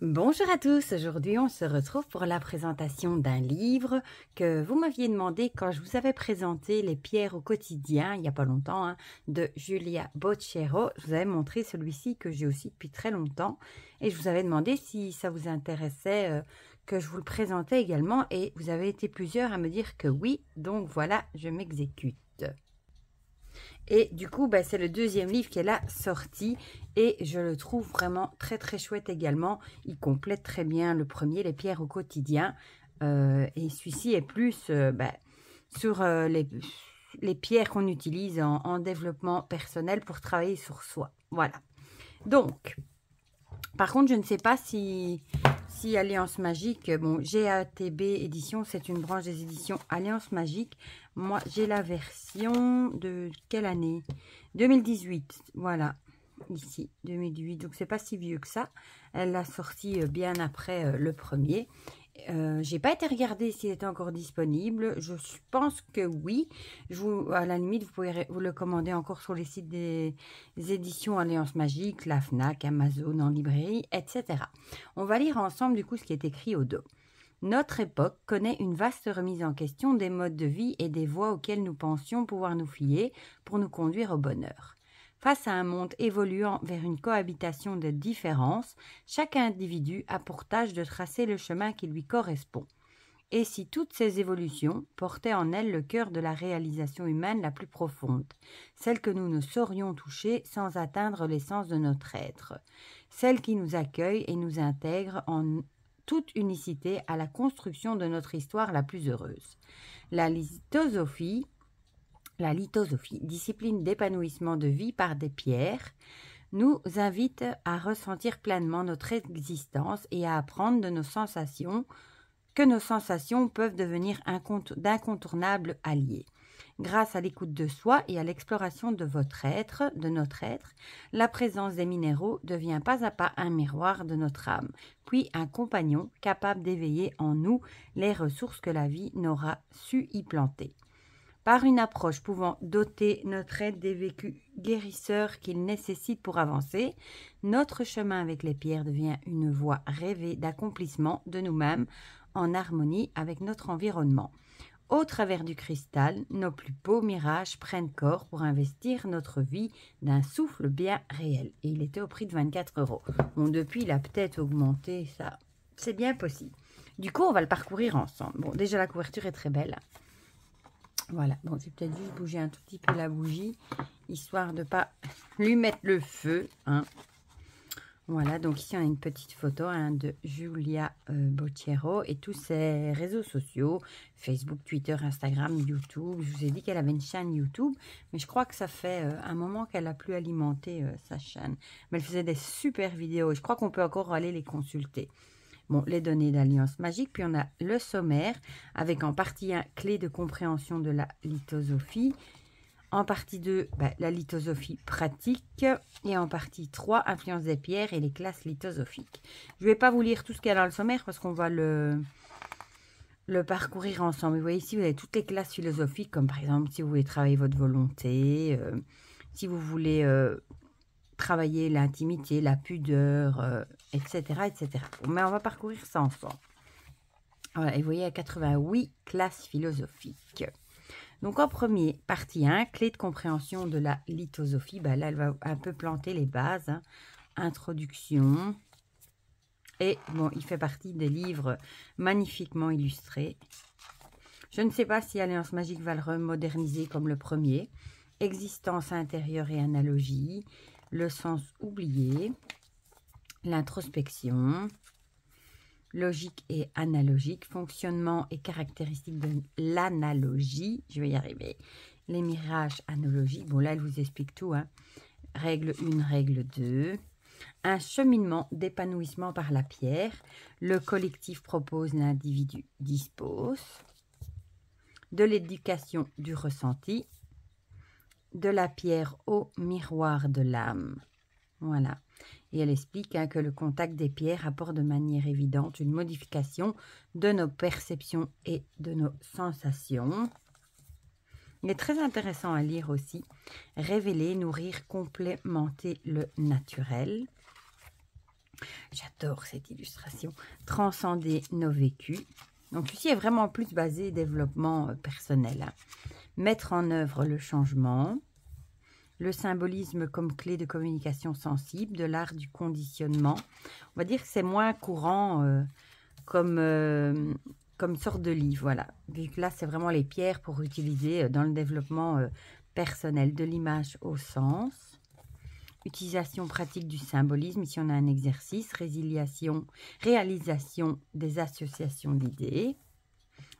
Bonjour à tous, aujourd'hui on se retrouve pour la présentation d'un livre que vous m'aviez demandé quand je vous avais présenté Les pierres au quotidien, il n'y a pas longtemps, de Julia Bocchero. Je vous avais montré celui-ci que j'ai aussi depuis très longtemps et je vous avais demandé si ça vous intéressait que je vous le présentais également et vous avez été plusieurs à me dire que oui, donc voilà, je m'exécute. Et du coup, c'est le deuxième livre qui est là sorti et je le trouve vraiment très très chouette également. Il complète très bien le premier, Les pierres au quotidien. Et celui-ci est plus sur les pierres qu'on utilise en développement personnel pour travailler sur soi. Voilà. Donc, par contre, je ne sais pas si Alliance Magique, bon, GATB Édition, c'est une branche des éditions Alliance Magique. Moi, j'ai la version de quelle année? 2018, voilà, ici, 2018. Donc, c'est pas si vieux que ça. Elle l'a sorti bien après le premier. J'ai pas été regarder s'il était encore disponible. Je pense que oui. À la limite, vous pouvez vous le commander encore sur les sites des éditions Alliance Magique, la FNAC, Amazon, en librairie, etc. On va lire ensemble du coup ce qui est écrit au dos. Notre époque connaît une vaste remise en question des modes de vie et des voies auxquelles nous pensions pouvoir nous fier pour nous conduire au bonheur. Face à un monde évoluant vers une cohabitation de différences, chaque individu a pour tâche de tracer le chemin qui lui correspond. Et si toutes ces évolutions portaient en elles le cœur de la réalisation humaine la plus profonde, celle que nous ne saurions toucher sans atteindre l'essence de notre être, celle qui nous accueille et nous intègre en toute unicité à la construction de notre histoire la plus heureuse. La lithosophie, discipline d'épanouissement de vie par des pierres, nous invite à ressentir pleinement notre existence et à apprendre de nos sensations, que nos sensations peuvent devenir d'incontournables alliés. Grâce à l'écoute de soi et à l'exploration de notre être, la présence des minéraux devient pas à pas un miroir de notre âme, puis un compagnon capable d'éveiller en nous les ressources que la vie n'aura su y planter. Par une approche pouvant doter notre être des vécus guérisseurs qu'il nécessite pour avancer, notre chemin avec les pierres devient une voie rêvée d'accomplissement de nous-mêmes en harmonie avec notre environnement. Au travers du cristal, nos plus beaux mirages prennent corps pour investir notre vie d'un souffle bien réel. Et il était au prix de 24 €. Bon, depuis, il a peut-être augmenté, ça, c'est bien possible. Du coup, on va le parcourir ensemble. Bon, déjà, la couverture est très belle. Voilà, bon, j'ai peut-être juste bouger un tout petit peu la bougie, histoire de ne pas lui mettre le feu. Voilà, donc ici on a une petite photo de Julia Bocchero et tous ses réseaux sociaux, Facebook, Twitter, Instagram, YouTube. Je vous ai dit qu'elle avait une chaîne YouTube, mais je crois que ça fait un moment qu'elle n'a plus alimenté sa chaîne. Mais elle faisait des super vidéos et je crois qu'on peut encore aller les consulter. Bon, les données d'Alliance Magique, puis on a le sommaire, avec en partie 1, clé de compréhension de la lithosophie, en partie 2, la lithosophie pratique, et en partie 3, influence des pierres et les classes lithosophiques. Je ne vais pas vous lire tout ce qu'il y a dans le sommaire, parce qu'on va le parcourir ensemble. Vous voyez ici, vous avez toutes les classes philosophiques, comme par exemple, si vous voulez travailler votre volonté, si vous voulez travailler l'intimité, la pudeur, etc., etc. Mais on va parcourir ça ensemble. Voilà, et vous voyez, il y a 88 classes philosophiques. Donc, en premier, partie 1, clé de compréhension de la lithosophie. Là, elle va un peu planter les bases. Introduction. Et, bon, il fait partie des livres magnifiquement illustrés. Je ne sais pas si Alliance Magique va le remoderniser comme le premier. Existence intérieure et analogie. Le sens oublié, l'introspection, logique et analogique, fonctionnement et caractéristiques de l'analogie, je vais y arriver, les mirages analogiques, bon là elle vous explique tout, règle 1, règle 2, un cheminement d'épanouissement par la pierre, le collectif propose, l'individu dispose, de l'éducation du ressenti, de la pierre au miroir de l'âme. Voilà. Et elle explique que le contact des pierres apporte de manière évidente une modification de nos perceptions et de nos sensations. Il est très intéressant à lire aussi. Révéler, nourrir, complémenter le naturel. J'adore cette illustration. Transcender nos vécus. Donc ici est vraiment plus basé développement personnel. Hein. Mettre en œuvre le changement. Le symbolisme comme clé de communication sensible, de l'art du conditionnement. On va dire que c'est moins courant comme sorte de livre. Voilà. Vu que là, c'est vraiment les pierres pour utiliser dans le développement personnel de l'image au sens. Utilisation pratique du symbolisme. Ici, on a un exercice. Réalisation des associations d'idées.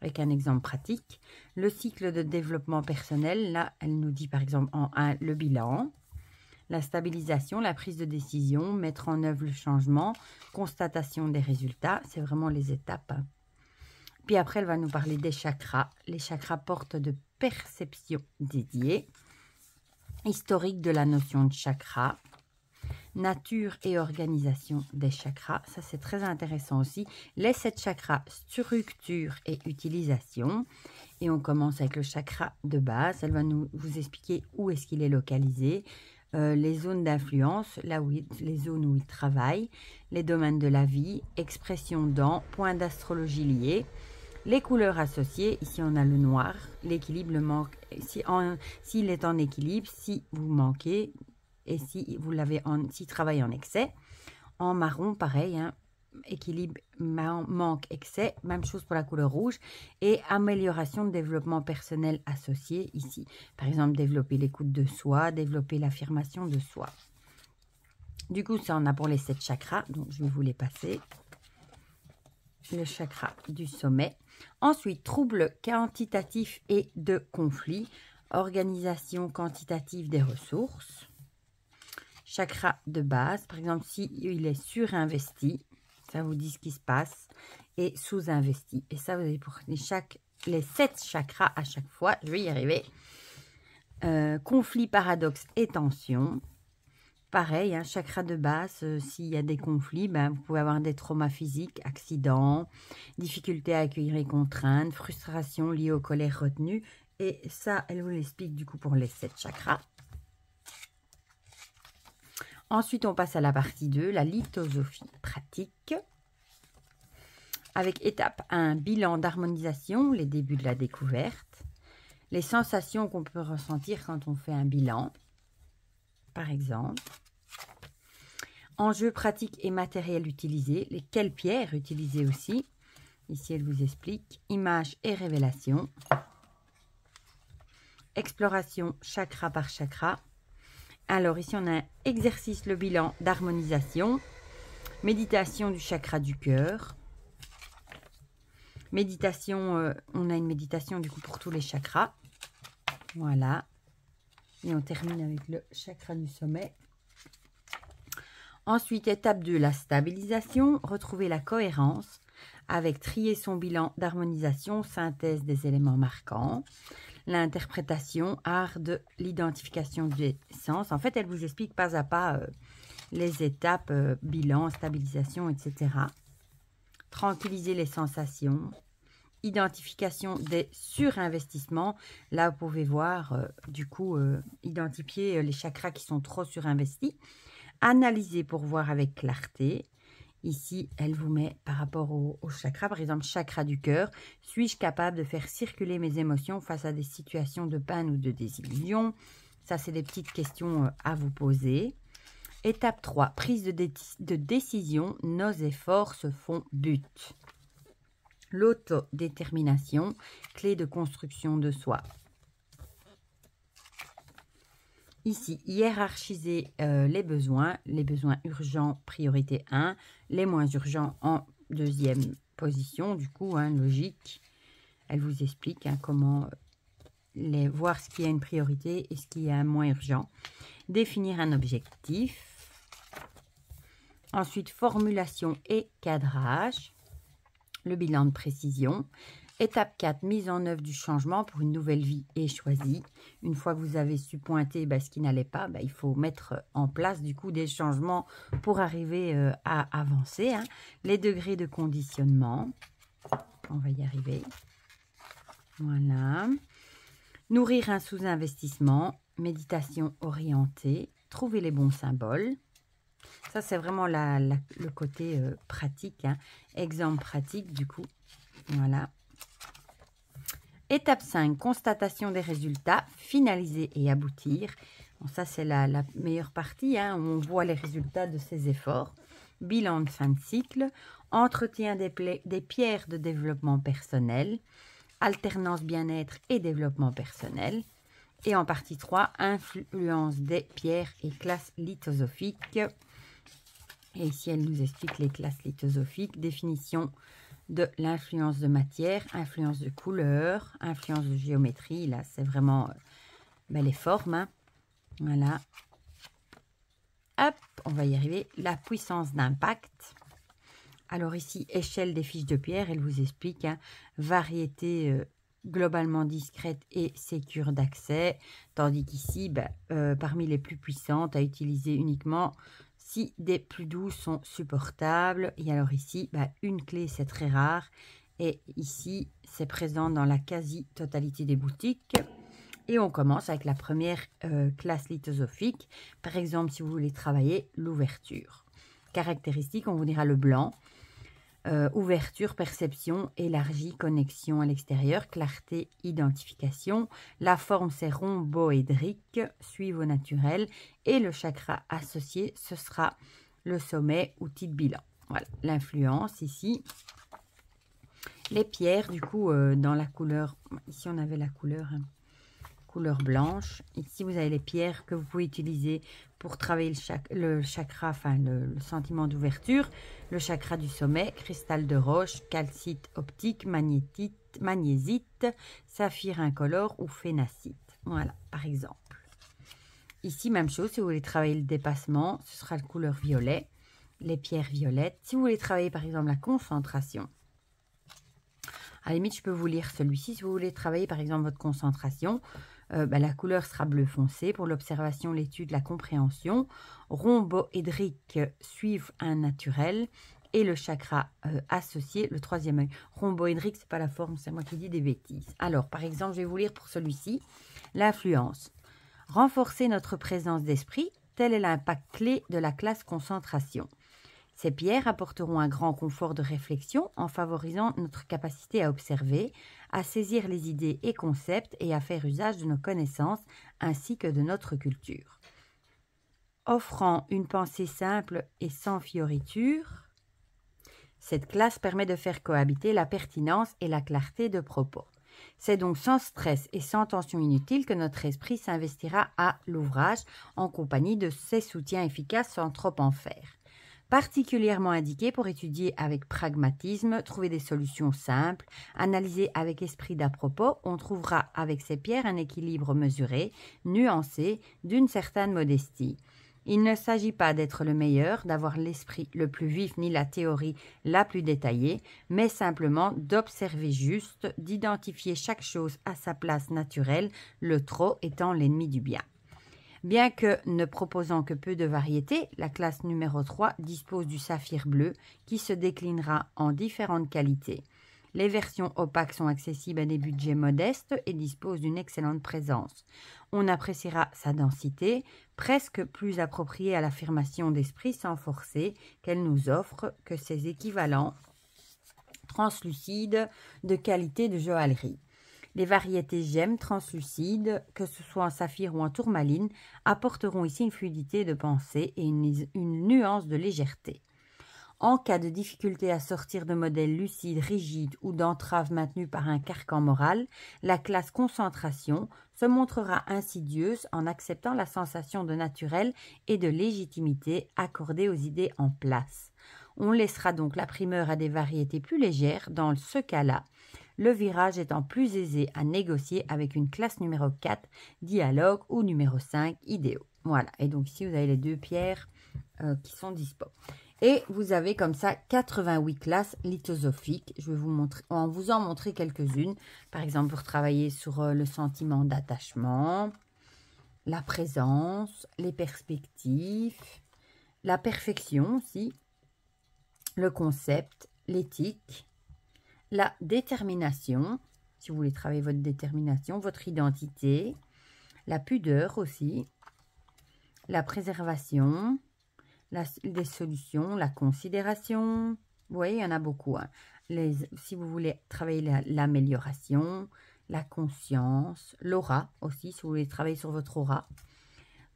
Avec un exemple pratique. Le cycle de développement personnel. Là, elle nous dit par exemple en 1, le bilan. La stabilisation, la prise de décision. Mettre en œuvre le changement. Constatation des résultats. C'est vraiment les étapes. Puis après, elle va nous parler des chakras. Les chakras portent de perception dédiée. Historique de la notion de chakra. Nature et organisation des chakras. Ça, c'est très intéressant aussi. Les 7 chakras, structure et utilisation. Et on commence avec le chakra de base. Elle va vous expliquer où est-ce qu'il est localisé. Les zones d'influence, les zones où il travaille. Les domaines de la vie. Expression dans. Points d'astrologie liés. Les couleurs associées. Ici, on a le noir. L'équilibre, le manque. S'il est en équilibre, si vous manquez... Et si vous l'avez s'il travaille en excès, en marron, pareil, hein, équilibre, manque, excès, même chose pour la couleur rouge. Et amélioration de développement personnel associé ici. Par exemple, développer l'écoute de soi, développer l'affirmation de soi. Du coup, ça, on a pour les 7 chakras. Donc, je vais vous les passer. Le chakra du sommet. Ensuite, troubles quantitatifs et de conflits. Organisation quantitative des ressources. Chakra de base, par exemple, si il est surinvesti, ça vous dit ce qui se passe, et sous-investi. Et ça, vous avez pour les 7 chakras à chaque fois, je vais y arriver. Conflit, paradoxe et tension. Pareil, hein, chakra de base, s'il y a des conflits, ben, vous pouvez avoir des traumas physiques, accidents, difficultés à accueillir les contraintes, frustration liée aux colères retenues. Et ça, elle vous l'explique du coup pour les 7 chakras. Ensuite, on passe à la partie 2, la lithosophie pratique. Avec étape 1, bilan d'harmonisation, les débuts de la découverte. Les sensations qu'on peut ressentir quand on fait un bilan, par exemple. Enjeux pratiques et matériels utilisés. Quelles pierres utiliser aussi. Ici, elle vous explique. Images et révélations. Exploration chakra par chakra. Alors ici, on a un exercice, le bilan d'harmonisation. Méditation du chakra du cœur. Méditation, on a une méditation du coup pour tous les chakras. Voilà. Et on termine avec le chakra du sommet. Ensuite, étape 2, la stabilisation. Retrouver la cohérence avec trier son bilan d'harmonisation, synthèse des éléments marquants. L'interprétation, art de l'identification des sens. En fait, elle vous explique pas à pas les étapes, bilan, stabilisation, etc. Tranquilliser les sensations. Identification des surinvestissements. Là, vous pouvez voir, du coup, identifier les chakras qui sont trop surinvestis. Analyser pour voir avec clarté. Ici, elle vous met par rapport au chakra, par exemple, chakra du cœur. Suis-je capable de faire circuler mes émotions face à des situations de peine ou de désillusion? Ça, c'est des petites questions à vous poser. Étape 3, prise de décision. Nos efforts se font but. L'autodétermination, clé de construction de soi. Ici, hiérarchiser les besoins urgents, priorité 1, les moins urgents en deuxième position, du coup, hein, logique. Elle vous explique hein, comment voir ce qui a une priorité et ce qui est un moins urgent. Définir un objectif. Ensuite, formulation et cadrage. Le bilan de précision. Étape 4, mise en œuvre du changement pour une nouvelle vie et choisie. Une fois que vous avez su pointer ce qui n'allait pas, il faut mettre en place du coup des changements pour arriver à avancer. Hein. Les degrés de conditionnement. On va y arriver. Voilà. Nourrir un sous-investissement. Méditation orientée. Trouver les bons symboles. Ça, c'est vraiment le côté pratique, hein. Exemple pratique, du coup. Voilà. Étape 5, constatation des résultats, finaliser et aboutir. Bon, ça, c'est la meilleure partie, hein, où on voit les résultats de ses efforts. Bilan de fin de cycle, entretien des pierres de développement personnel, alternance bien-être et développement personnel. Et en partie 3, influence des pierres et classes lithosophiques. Et ici, elle nous explique les classes lithosophiques, définition de l'influence de matière, influence de couleur, influence de géométrie. Là, c'est vraiment les formes, hein. Voilà. Hop, on va y arriver. La puissance d'impact. Alors ici, échelle des fiches de pierre, elle vous explique, hein, variété globalement discrète et sécure d'accès. Tandis qu'ici, parmi les plus puissantes, à utiliser uniquement si des plus douces sont supportables. Et alors ici, une clé, c'est très rare. Et ici, c'est présent dans la quasi-totalité des boutiques. Et on commence avec la première classe lithosophique. Par exemple, si vous voulez travailler l'ouverture. Caractéristiques, on vous dira le blanc. Ouverture, perception, élargie, connexion à l'extérieur, clarté, identification. La forme, c'est rhomboédrique, suivre au naturel. Et le chakra associé, ce sera le sommet, outil de bilan. Voilà, l'influence ici. Les pierres, du coup, dans la couleur, ici on avait la couleur, hein, couleur blanche. Ici, vous avez les pierres que vous pouvez utiliser pour travailler le chakra, enfin le sentiment d'ouverture, le chakra du sommet, cristal de roche, calcite optique, magnésite, saphir incolore ou phénacite. Voilà, par exemple. Ici, même chose, si vous voulez travailler le dépassement, ce sera la couleur violet, les pierres violettes. Si vous voulez travailler, par exemple, la concentration, à la limite, je peux vous lire celui-ci. Si vous voulez travailler, par exemple, votre concentration, la couleur sera bleu foncé pour l'observation, l'étude, la compréhension. Rhomboédrique, suivre un naturel. Et le chakra associé, le troisième œil. Rhomboédrique, c'est pas la forme, c'est moi qui dis des bêtises. Alors, par exemple, je vais vous lire pour celui-ci. L'influence. Renforcer notre présence d'esprit, tel est l'impact clé de la classe concentration. Ces pierres apporteront un grand confort de réflexion en favorisant notre capacité à observer, à saisir les idées et concepts et à faire usage de nos connaissances ainsi que de notre culture. Offrant une pensée simple et sans fioritures, cette classe permet de faire cohabiter la pertinence et la clarté de propos. C'est donc sans stress et sans tension inutile que notre esprit s'investira à l'ouvrage en compagnie de ses soutiens efficaces sans trop en faire. Particulièrement indiqué pour étudier avec pragmatisme, trouver des solutions simples, analyser avec esprit d'à propos, on trouvera avec ces pierres un équilibre mesuré, nuancé, d'une certaine modestie. Il ne s'agit pas d'être le meilleur, d'avoir l'esprit le plus vif ni la théorie la plus détaillée, mais simplement d'observer juste, d'identifier chaque chose à sa place naturelle, le trop étant l'ennemi du bien. Bien que ne proposant que peu de variétés, la classe numéro 3 dispose du saphir bleu qui se déclinera en différentes qualités. Les versions opaques sont accessibles à des budgets modestes et disposent d'une excellente présence. On appréciera sa densité, presque plus appropriée à l'affirmation d'esprit sans forcer qu'elle nous offre que ses équivalents translucides de qualité de joaillerie. Les variétés gemmes translucides, que ce soit en saphir ou en tourmaline, apporteront ici une fluidité de pensée et une nuance de légèreté. En cas de difficulté à sortir de modèles lucides, rigides ou d'entraves maintenues par un carcan moral, la classe concentration se montrera insidieuse en acceptant la sensation de naturel et de légitimité accordée aux idées en place. On laissera donc la primeur à des variétés plus légères dans ce cas-là, le virage étant plus aisé à négocier avec une classe numéro 4, dialogue, ou numéro 5, idéaux. Voilà, et donc ici vous avez les deux pierres qui sont dispo. Et vous avez comme ça 88 classes lithosophiques. Je vais vous en montrer quelques-unes. Par exemple, pour travailler sur le sentiment d'attachement, la présence, les perspectives, la perfection aussi, le concept, l'éthique, la détermination, si vous voulez travailler votre détermination, votre identité, la pudeur aussi, la préservation, des solutions, la considération. Vous voyez, il y en a beaucoup. Hein. Si vous voulez travailler l'amélioration, la conscience, l'aura aussi, si vous voulez travailler sur votre aura.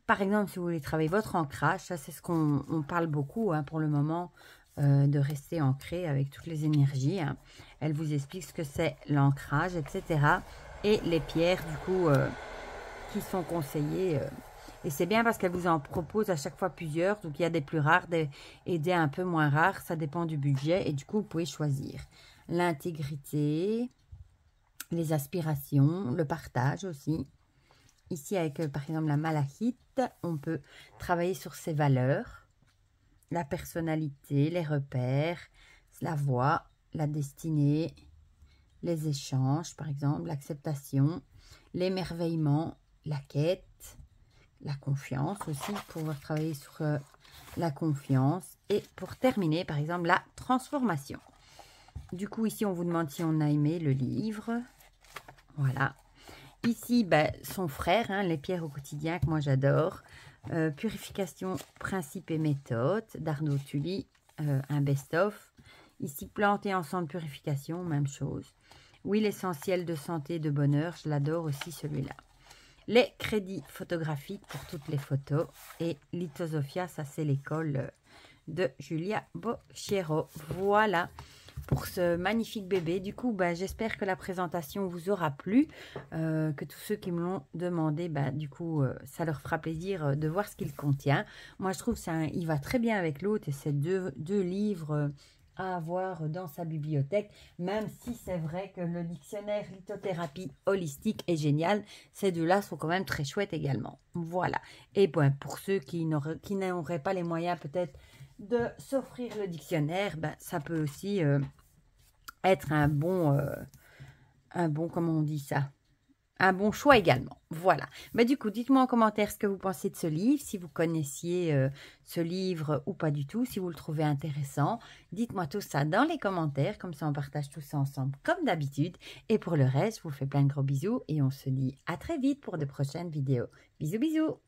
Par exemple, si vous voulez travailler votre ancrage, ça c'est ce qu'on parle beaucoup hein, pour le moment, de rester ancré avec toutes les énergies. Hein. Elle vous explique ce que c'est l'ancrage, etc. Et les pierres, du coup, qui sont conseillées. Et c'est bien parce qu'elle vous en propose à chaque fois plusieurs. Donc, il y a des plus rares et des un peu moins rares. Ça dépend du budget. Et du coup, vous pouvez choisir. L'intégrité, les aspirations, le partage aussi. Ici, avec par exemple la malachite, on peut travailler sur ses valeurs. La personnalité, les repères, la voix, la destinée, les échanges, par exemple, l'acceptation, l'émerveillement, la quête, la confiance aussi, pouvoir travailler sur la confiance. Et pour terminer, par exemple, la transformation. Du coup, ici, on vous demande si on a aimé le livre. Voilà. Ici, ben, son frère, hein, les pierres au quotidien, que moi j'adore. Purification, principe et méthode d'Arnaud Tully, un best-of. Ici, planter ensemble purification, même chose. Oui, l'essentiel de santé et de bonheur, je l'adore aussi celui-là. Les crédits photographiques pour toutes les photos. Et Lithosophia, ça c'est l'école de Julia Bocchero. Voilà pour ce magnifique bébé. Du coup, bah, j'espère que la présentation vous aura plu, que tous ceux qui me l'ont demandé, bah, du coup, ça leur fera plaisir de voir ce qu'il contient. Moi, je trouve il va très bien avec l'autre et c'est deux livres à avoir dans sa bibliothèque, même si c'est vrai que le dictionnaire lithothérapie holistique est génial. Ces deux-là sont quand même très chouettes également. Voilà. Et bon, pour ceux qui n'auraient pas les moyens peut-être de s'offrir le dictionnaire, ben, ça peut aussi être un bon, comment on dit ça, un bon choix également. Voilà. Mais du coup, dites-moi en commentaire ce que vous pensez de ce livre, si vous connaissiez ce livre ou pas du tout, si vous le trouvez intéressant. Dites-moi tout ça dans les commentaires, comme ça on partage tout ça ensemble comme d'habitude. Et pour le reste, je vous fais plein de gros bisous et on se dit à très vite pour de prochaines vidéos. Bisous, bisous!